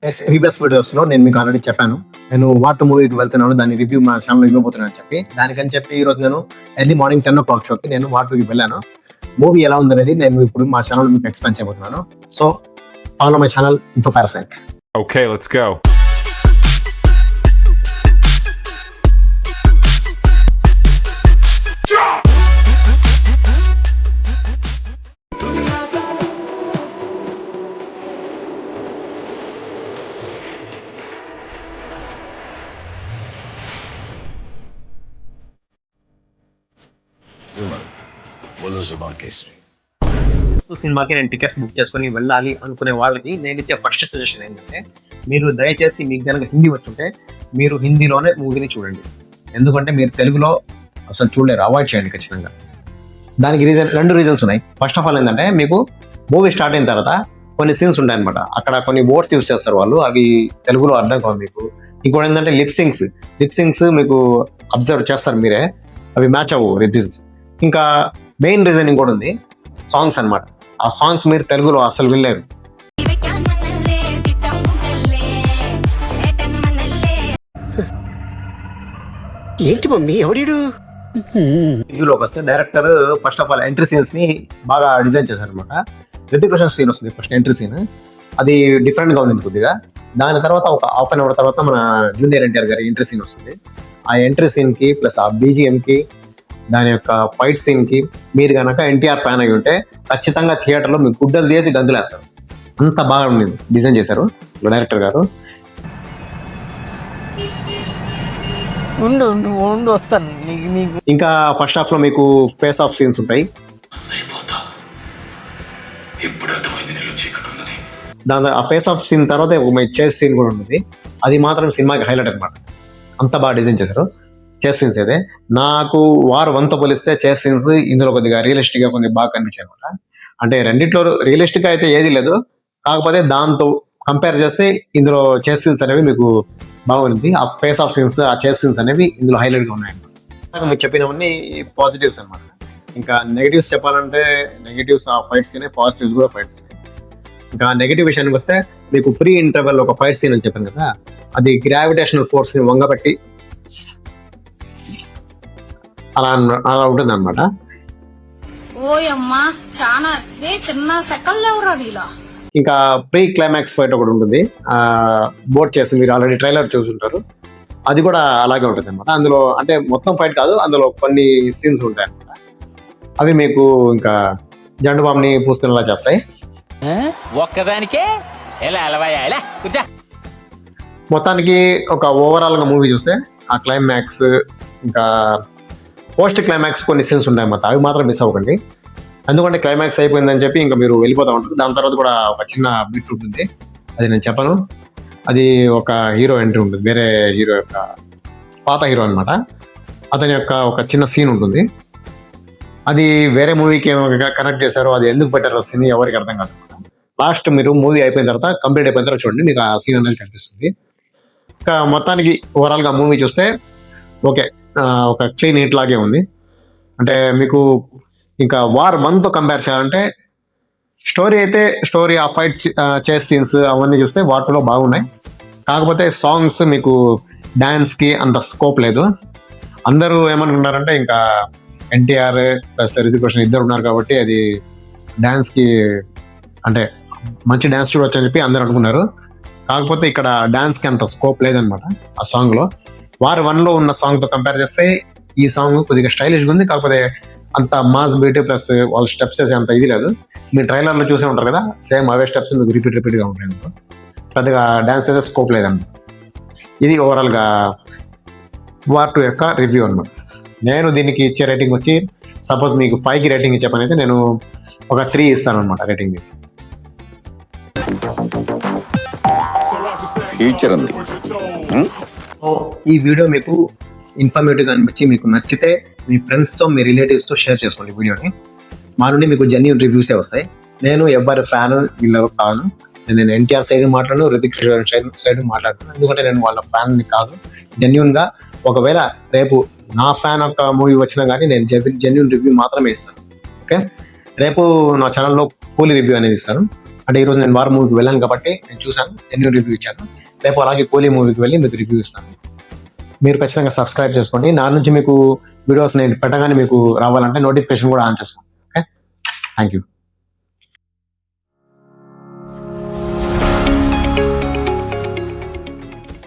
హీబస్ videos లో నేను మీకు ఆల్రెడీ చెప్పాను, నేను వాట్ మూవీకి వెళ్తున్నాను, దాని రివ్యూ మా ఛానల్ లో ఇవ్వబోతున్నాను అని చెప్పి. దానికని చెప్పి ఈ రోజు నేను ఎర్లీ మార్నింగ్ 10 o'clock షోకి నేను వాట్ మూవీకి వెళ్ళాను. మూవీ ఎలా ఉందనేది నేను ఇప్పుడు మా ఛానల్ మీకు ఎక్స్ప్లెయిన్ చేయబోతున్నాను. So follow my channel into parasite. Okay, let's go. సినిమాకి నేను టికెట్స్ బుక్ చేసుకుని వెళ్ళాలి అనుకునే వాళ్ళకి నేను ఇచ్చే ఫస్ట్ సజెషన్ ఏంటంటే, మీరు దయచేసి మీకు కనుక హిందీ వచ్చుంటే మీరు హిందీలోనే మూవీని చూడండి. ఎందుకంటే మీరు తెలుగులో అసలు చూడలేరు, అవాయిడ్ చేయండి ఖచ్చితంగా. దానికి రెండు రీజన్స్ ఉన్నాయి. ఫస్ట్ ఆఫ్ ఆల్ ఏంటంటే, మీకు మూవీ స్టార్ట్ అయిన తర్వాత కొన్ని సీన్స్ ఉంటాయి అనమాట, అక్కడ కొన్ని వర్డ్స్ యూస్ చేస్తారు వాళ్ళు, అవి తెలుగులో అర్థం కావు మీకు. ఇంకోటి ఏంటంటే లిప్సింగ్స్ మీకు అబ్జర్వ్ చేస్తారు మీరే, అవి మ్యాచ్ అవ్వవు లిప్సింగ్స్. ఇంకా మెయిన్ రీజన్ ఇంకోటి ఉంది, సాంగ్స్ అన్నమాట. ఆ సాంగ్స్ మీరు తెలుగులో అసలు వినలేరు. ఏంటి మమ్మీ ఎవడీడు? తెలుగులోకి వస్తే director first of all entry scenes ని బాగా డిజైన్ చేశారు అనమాట. రితిక్ రోషన్ సీన్ వస్తుంది ఫస్ట్, ఎంట్రీ సీన్, అది డిఫరెంట్ గా ఉంది కొద్దిగా. దాని తర్వాత ఒక హాఫ్ అన్ అవర్ తర్వాత మన జూనియర్ ఎన్టీఆర్ గారి ఎంట్రీ సీన్ వస్తుంది. ఆ ఎంట్రీ సీన్ కి ప్లస్ ఆ బీజిఎం కి, దాని యొక్క ఫైట్ సీన్ కి మీరు కనుక ఎన్టీఆర్ ఫ్యాన్ అయి ఉంటే ఖచ్చితంగా థియేటర్ లో మీకు గుడ్డలు తీసి గంతులేస్తారు. అంత బాగా ఉంది డిజైన్ చేశారు డైరెక్టర్ గారు. వస్తాను. ఇంకా ఫస్ట్ హాఫ్ లో మీకు ఫేస్ ఆఫ్ సీన్స్ ఉంటాయి. దాని ఆ ఫేస్ ఆఫ్ సీన్ తర్వాత ఒక చేస్ సీన్ కూడా ఉంటుంది. అది మాత్రం సినిమాకి హైలైట్ అనమాట. అంత బాగా డిజైన్ చేశారు చేస్ సీన్స్. అయితే నాకు వార్ 1తో పోలిస్తే చేస్ సీన్స్ ఇందులో కొద్దిగా రియలిస్టిక్ గా కొద్దిగా బాగా కనిపించాయి అనమాట. అంటే రెండిట్లో రియలిస్టిక్ గా అయితే ఏది లేదు, కాకపోతే దాంతో కంపేర్ చేస్తే ఇందులో చేస్ సీన్స్ అనేవి మీకు బాగుంది. ఆ ఫేస్ ఆఫ్ సీన్స్, ఆ చేస్ సీన్స్ అనేవి ఇందులో హైలైట్ గా ఉన్నాయన్నమాట. మీకు చెప్పినవన్నీ పాజిటివ్స్ అనమాట. ఇంకా నెగిటివ్స్ చెప్పాలంటే, నెగిటివ్స్ ఆ ఫైట్ సీన్, పాజిటివ్స్ కూడా ఫైట్ సీన్. ఇంకా నెగిటివ్ విషయానికి వస్తే, మీకు ప్రీ ఇంటర్వెల్ ఒక ఫైట్ సీన్ అని చెప్పాను కదా, అది గ్రావిటేషనల్ ఫోర్స్ ని వంగబట్టి అలా ఉంటుంది అనమాట. ఇంకా ప్రీ క్లైమాక్స్ ఫైట్ ఒకటి ఉంటుంది, బోట్ చేసి మీరు ఆల్రెడీ ట్రైలర్ చూసుంటారు, అది కూడా అలాగే ఉంటుంది అనమాట. అందులో అంటే మొత్తం ఫైట్ కాదు, అందులో కొన్ని సీన్స్ ఉంటాయి అనమాట. అవి మీకు ఇంకా జండు బాంని పూసుకునేలా చేస్తాయి. ఒక్కదానికే మొత్తానికి ఒక ఓవరాల్ గా మూవీ చూస్తే ఆ క్లైమాక్స్ ఇంకా పోస్ట్ క్లైమాక్స్ కొన్ని సీన్స్ ఉంటాయి అన్నమాట, అవి మాత్రం మిస్ అవ్వకండి. ఎందుకంటే క్లైమాక్స్ అయిపోయిందని చెప్పి ఇంకా మీరు వెళ్ళిపోతూ ఉంటారు. దాని తర్వాత కూడా ఒక చిన్న బిట్ ఉంటుంది, అది నేను చెప్పను. అది ఒక హీరో ఎంట్రీ ఉంటుంది, వేరే హీరో యొక్క పాత హీరో అనమాట. అతని యొక్క ఒక చిన్న సీన్ ఉంటుంది, అది వేరే మూవీకి కనెక్ట్ చేశారు, అది ఎందుకు పెట్టారు సీన్ ఎవరికి అర్థం కాదు. లాస్ట్ మీరు మూవీ అయిపోయిన తర్వాత, కంప్లీట్ అయిపోయిన తర్వాత చూడండి, మీకు ఆ సీన్ అనేది కనిపిస్తుంది. ఇంకా మొత్తానికి ఓవరాల్ గా మూవీ చూస్తే ఓకే, ఒక చైన్ హిట్ లాగే ఉంది. అంటే మీకు ఇంకా వార్ 1తో కంపేర్ చేయాలంటే, స్టోరీ ఆ ఫైట్ చేస్ సీన్స్ అవన్నీ చూస్తే వార్ 2లో బాగున్నాయి. కాకపోతే సాంగ్స్ మీకు డాన్స్ కి అంత స్కోప్ లేదు. అందరూ ఏమనుకున్నారంటే, ఇంకా ఎన్టీఆర్ ప్లస్ రితిక్ రోషన్ ఇద్దరు ఉన్నారు కాబట్టి అది డాన్స్ కి అంటే మంచి డాన్స్ చూడొచ్చు అని చెప్పి అందరు అనుకున్నారు. కాకపోతే ఇక్కడ డాన్స్ కి అంత స్కోప్ లేదనమాట ఆ సాంగ్ లో. వార్ 1లో ఉన్న సాంగ్ తో కంపేర్ చేస్తే ఈ సాంగ్ కొద్దిగా స్టైలిష్ గా ఉంది, కాకపోతే అంత మాస్ బీట్ ప్లస్ వాళ్ళు స్టెప్స్ వేసే అంత ఇది లేదు. మీరు ట్రైలర్ లో చూసే ఉంటారు కదా, సేమ్ అవే స్టెప్స్ మీకు రిపీట్ గా ఉంటాయి. పెద్దగా డాన్స్ అయితే స్కోప్ లేదన్నమాట. ఇది ఓవరాల్ గా వార్ 2 యొక్క రివ్యూ అనమాట. నేను దీనికి ఇచ్చే రేటింగ్ వచ్చి, సపోజ్ మీకు 5కి రేటింగ్ ఇచ్చే పని అయితే నేను ఒక 3 ఇస్తాను అనమాట రేటింగ్. ఈ వీడియో మీకు ఇన్ఫర్మేటివ్ అనిపించి మీకు నచ్చితే మీ ఫ్రెండ్స్తో, మీ రిలేటివ్స్తో షేర్ చేసుకోండి వీడియోని. మా నుండి మీకు జెన్యూన్ రివ్యూసే వస్తాయి. నేను ఎవరి ఫ్యాన్ వీళ్ళెవరు కాదు. నేను ఎన్టీఆర్ సైడ్ మాట్లాడను, రితిక్ సైడ్ మాట్లాడుతాను. ఎందుకంటే నేను వాళ్ళ ఫ్యాన్ని కాదు. జెన్యూన్గా ఒకవేళ రేపు నా ఫ్యాన్ ఒక మూవీ వచ్చినా కానీ నేను జెన్యూన్ రివ్యూ మాత్రమే ఇస్తాను. ఓకే, రేపు నా ఛానల్లో కూలీ రివ్యూ అనేది ఇస్తాను. అంటే ఈరోజు నేను వార్ మూవీకి వెళ్ళాను కాబట్టి నేను చూసాను, ఎన్ని రివ్యూ ఇచ్చాను. రేపు అలాగే కూలీ మూవీకి వెళ్ళి మీకు రివ్యూ ఇస్తాను. మీరు ఖచ్చితంగా సబ్స్క్రైబ్ చేసుకోండి. నా నుంచి మీకు వీడియోస్ నేను పెట్టగానే మీకు రావాలంటే నోటిఫికేషన్ కూడా ఆన్ చేసుకోండి. Okay, thank you.